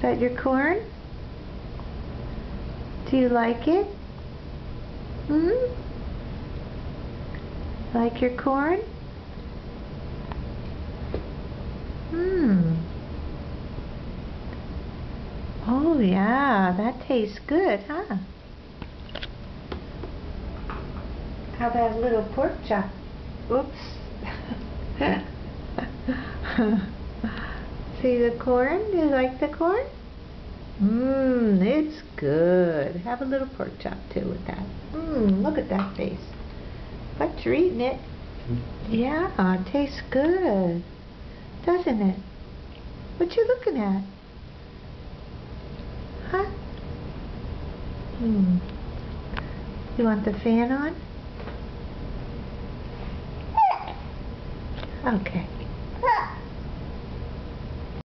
that your corn? Do you like it? Hmm? Like your corn? Hmm. Oh yeah, that tastes good, huh? How about a little pork chop? Oops. See the corn? Do you like the corn? Mmm, it's good. Have a little pork chop too with that. Mmm, look at that face. But you're eating it. Yeah, it tastes good. Doesn't it? What you looking at? Huh? Hmm. You want the fan on? Okay.